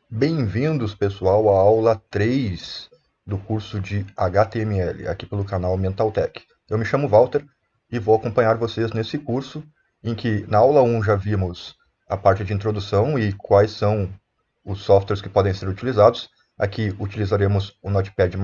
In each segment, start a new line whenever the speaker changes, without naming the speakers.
Bem-vindos, pessoal, à aula 3 do curso de HTML, aqui pelo canal Mentaltech. Eu me chamo Walter e vou acompanhar vocês nesse curso, em que na aula 1 já vimos a parte de introdução e quais são os softwares que podem ser utilizados. Aqui utilizaremos o Notepad++.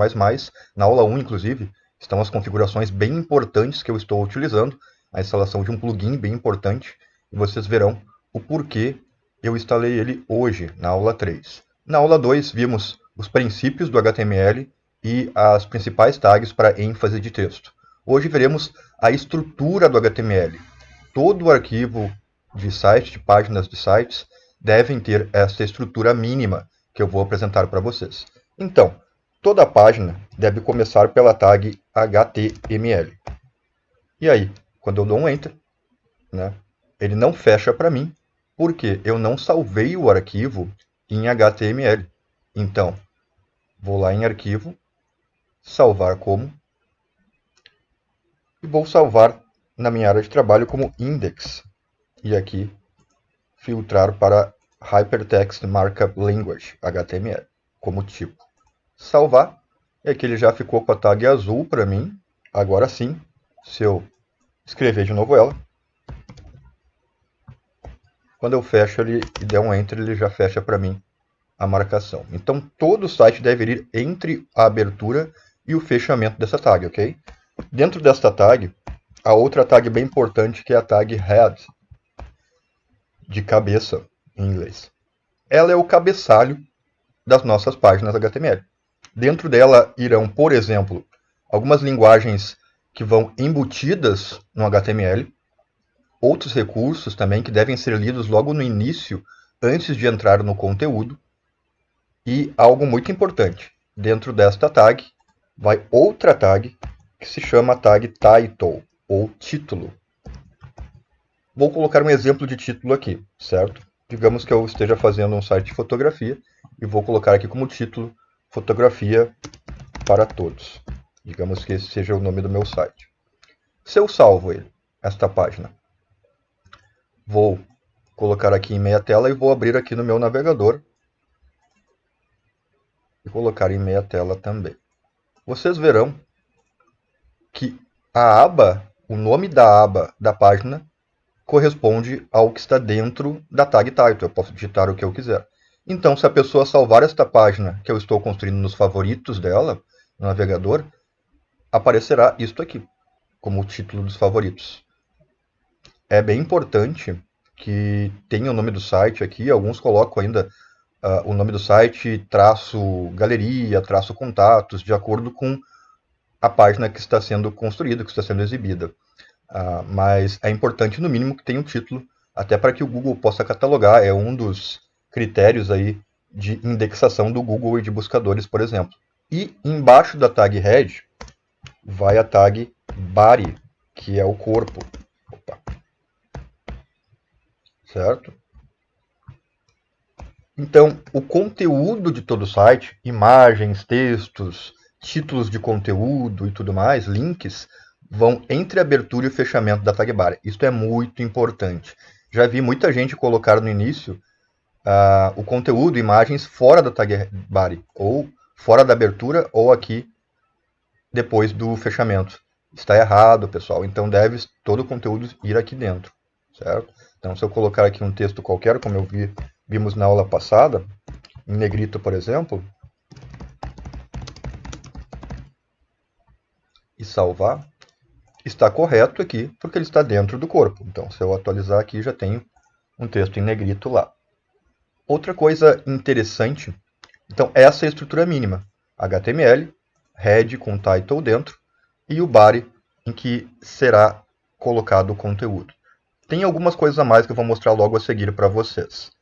Na aula 1, inclusive, estão as configurações bem importantes que eu estou utilizando, a instalação de um plugin bem importante, e vocês verão o porquê eu instalei ele hoje, na aula 3. Na aula 2, vimos os princípios do HTML e as principais tags para ênfase de texto. Hoje veremos a estrutura do HTML. Todo arquivo de site, de páginas de sites, devem ter essa estrutura mínima que eu vou apresentar para vocês. Então, toda página deve começar pela tag HTML. E aí, quando eu dou um Enter, né, ele não fecha para mim, porque eu não salvei o arquivo em HTML. Então, vou lá em Arquivo, Salvar como, e vou salvar na minha área de trabalho como Index. E aqui, filtrar para Hypertext Markup Language, HTML, como tipo. Salvar, e aqui ele já ficou com a tag azul para mim. Agora sim, se eu escrever de novo ela, quando eu fecho ele e der um Enter, ele já fecha para mim a marcação. Então, todo o site deve ir entre a abertura e o fechamento dessa tag, ok? Dentro desta tag, a outra tag bem importante que é a tag head, de cabeça em inglês. Ela é o cabeçalho das nossas páginas HTML. Dentro dela irão, por exemplo, algumas linguagens que vão embutidas no HTML, outros recursos também que devem ser lidos logo no início, antes de entrar no conteúdo, e algo muito importante, dentro desta tag vai outra tag que se chama tag title, ou título. Vou colocar um exemplo de título aqui, certo? Digamos que eu esteja fazendo um site de fotografia e vou colocar aqui como título Fotografia para Todos. Digamos que esse seja o nome do meu site. Se eu salvo ele, esta página, vou colocar aqui em meia tela e vou abrir aqui no meu navegador e colocar em meia tela também. Vocês verão que a aba, o nome da aba da página, corresponde ao que está dentro da tag title. Eu posso digitar o que eu quiser. Então, se a pessoa salvar esta página que eu estou construindo nos favoritos dela, no navegador, aparecerá isto aqui, como o título dos favoritos. É bem importante que tenha o nome do site aqui. Alguns colocam ainda o nome do site, traço galeria, traço contatos, de acordo com a página que está sendo construída, que está sendo exibida. Mas é importante, no mínimo, que tenha um título, até para que o Google possa catalogar. É um dos critérios aí de indexação do Google e de buscadores, por exemplo. E embaixo da tag head vai a tag body, que é o corpo. Opa. Certo? Então, o conteúdo de todo o site, imagens, textos, títulos de conteúdo e tudo mais, links, vão entre a abertura e o fechamento da tag bar. Isso é muito importante. Já vi muita gente colocar no início o conteúdo, imagens fora da tag bar, ou fora da abertura, ou aqui depois do fechamento. Está errado, pessoal. Então deve todo o conteúdo ir aqui dentro, certo? Então, se eu colocar aqui um texto qualquer, como vimos na aula passada, em negrito, por exemplo, e salvar, está correto aqui, porque ele está dentro do corpo. Então, se eu atualizar aqui, já tenho um texto em negrito lá. Outra coisa interessante, então essa é a estrutura mínima. HTML, head com title dentro, e o body, em que será colocado o conteúdo. Tem algumas coisas a mais que eu vou mostrar logo a seguir para vocês.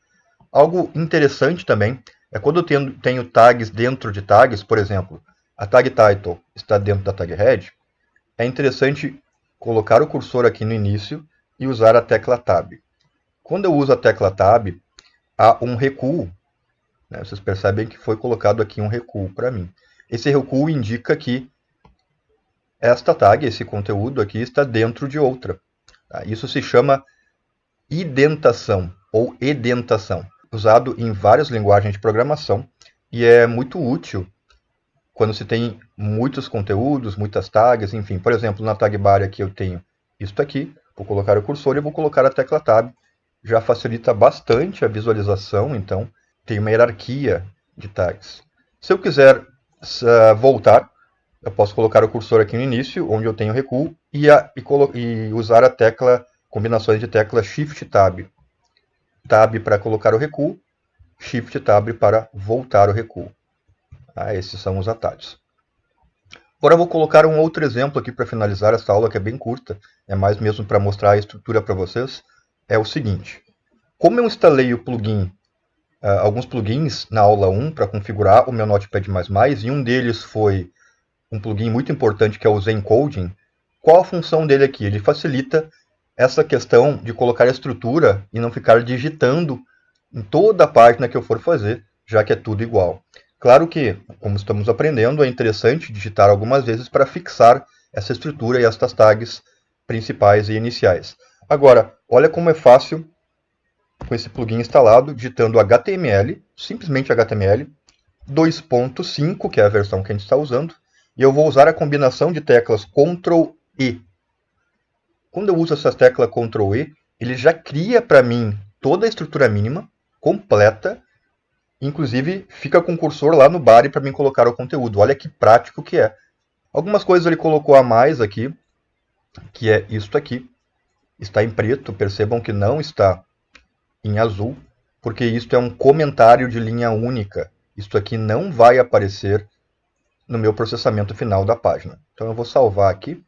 Algo interessante também é quando eu tenho tags dentro de tags, por exemplo, a tag title está dentro da tag head, é interessante colocar o cursor aqui no início e usar a tecla Tab. Quando eu uso a tecla Tab, há um recuo. Né? Vocês percebem que foi colocado aqui um recuo para mim. Esse recuo indica que esta tag, esse conteúdo aqui, está dentro de outra. Tá? Isso se chama identação ou edentação. usado em várias linguagens de programação e é muito útil quando se tem muitos conteúdos, muitas tags, enfim. Por exemplo, na tag bar aqui eu tenho isto aqui, vou colocar o cursor e vou colocar a tecla Tab. Já facilita bastante a visualização, então tem uma hierarquia de tags. Se eu quiser voltar, eu posso colocar o cursor aqui no início, onde eu tenho recuo, e usar a tecla, combinações de tecla Shift Tab. Tab para colocar o recuo, Shift Tab para voltar o recuo. Esses são os atalhos. Agora eu vou colocar um outro exemplo aqui para finalizar essa aula, que é bem curta, é mais mesmo para mostrar a estrutura para vocês. É o seguinte: como eu instalei o plugin, alguns plugins na aula 1 para configurar o meu Notepad++, e um deles foi um plugin muito importante que é o Zencoding. Qual a função dele aqui? Ele facilita essa questão de colocar a estrutura e não ficar digitando em toda a página que eu for fazer, já que é tudo igual. Claro que, como estamos aprendendo, é interessante digitar algumas vezes para fixar essa estrutura e estas tags principais e iniciais. Agora, olha como é fácil com esse plugin instalado, digitando HTML, simplesmente HTML, 2.5, que é a versão que a gente está usando, e eu vou usar a combinação de teclas Ctrl E. Quando eu uso essa tecla Ctrl E, ele já cria para mim toda a estrutura mínima, completa, inclusive fica com o cursor lá no bar para mim colocar o conteúdo. Olha que prático que é. Algumas coisas ele colocou a mais aqui, que é isto aqui. Está em preto, percebam que não está em azul, porque isto é um comentário de linha única. Isto aqui não vai aparecer no meu processamento final da página. Então eu vou salvar aqui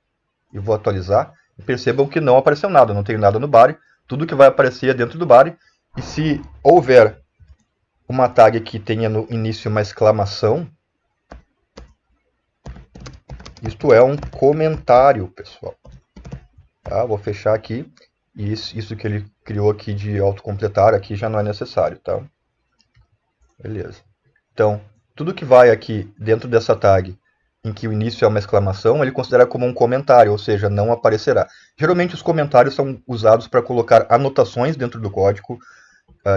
e vou atualizar. E percebam que não apareceu nada, não tenho nada no body. Tudo que vai aparecer é dentro do body. E se houver uma tag que tenha no início uma exclamação, isto é um comentário, pessoal. Tá? Vou fechar aqui. E isso que ele criou aqui de autocompletar aqui já não é necessário, tá? Beleza. Então, tudo que vai aqui dentro dessa tag, em que o início é uma exclamação, ele considera como um comentário, ou seja, não aparecerá. Geralmente os comentários são usados para colocar anotações dentro do código,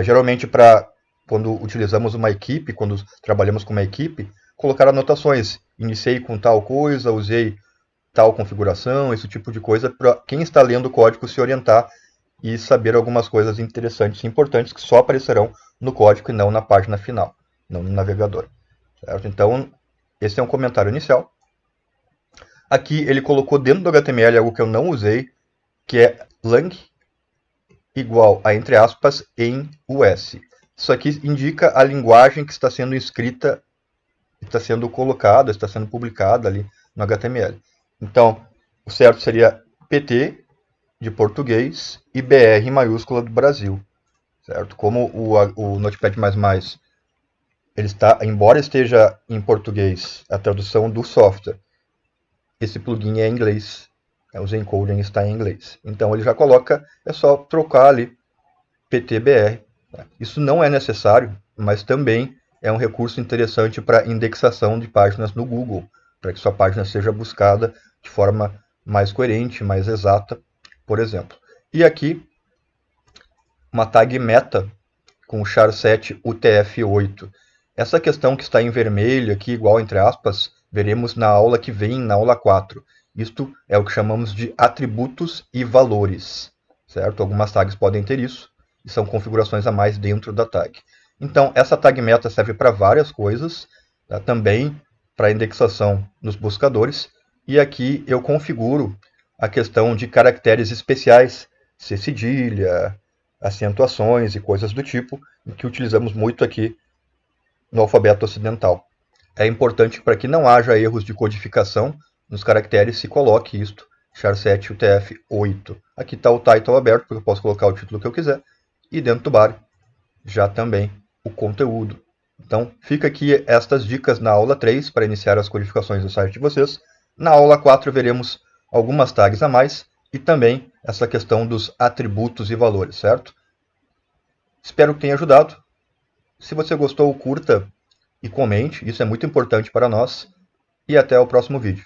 geralmente para quando utilizamos uma equipe, quando trabalhamos com uma equipe, colocar anotações. Iniciei com tal coisa, usei tal configuração, esse tipo de coisa, para quem está lendo o código se orientar e saber algumas coisas interessantes e importantes que só aparecerão no código e não na página final, não no navegador. Certo? Então, esse é um comentário inicial. Aqui ele colocou dentro do HTML algo que eu não usei, que é lang igual a, entre aspas, em US. Isso aqui indica a linguagem que está sendo escrita, está sendo colocada, está sendo publicada ali no HTML. Então, o certo seria PT de português e BR maiúscula do Brasil. Certo? Como o Notepad++, ele está, embora esteja em português a tradução do software, esse plugin é em inglês. O Zencoding está em inglês. Então ele já coloca, é só trocar ali PTBR. Isso não é necessário, mas também é um recurso interessante para indexação de páginas no Google, para que sua página seja buscada de forma mais coerente, mais exata, por exemplo. E aqui, uma tag meta com o char7 UTF-8. Essa questão que está em vermelho aqui, igual entre aspas, veremos na aula que vem, na aula 4. Isto é o que chamamos de atributos e valores, certo? Algumas tags podem ter isso, e são configurações a mais dentro da tag. Então, essa tag meta serve para várias coisas, tá? Também para indexação nos buscadores, e aqui eu configuro a questão de caracteres especiais, C cedilha, acentuações e coisas do tipo, que utilizamos muito aqui no alfabeto ocidental. É importante para que não haja erros de codificação nos caracteres, se coloque isto, char7 UTF-8. Aqui está o title aberto, porque eu posso colocar o título que eu quiser, e dentro do bar já também o conteúdo. Então, fica aqui estas dicas na aula 3 para iniciar as codificações do site de vocês. Na aula 4 veremos algumas tags a mais e também essa questão dos atributos e valores, certo? Espero que tenha ajudado. Se você gostou, curta e comente, isso é muito importante para nós. E até o próximo vídeo.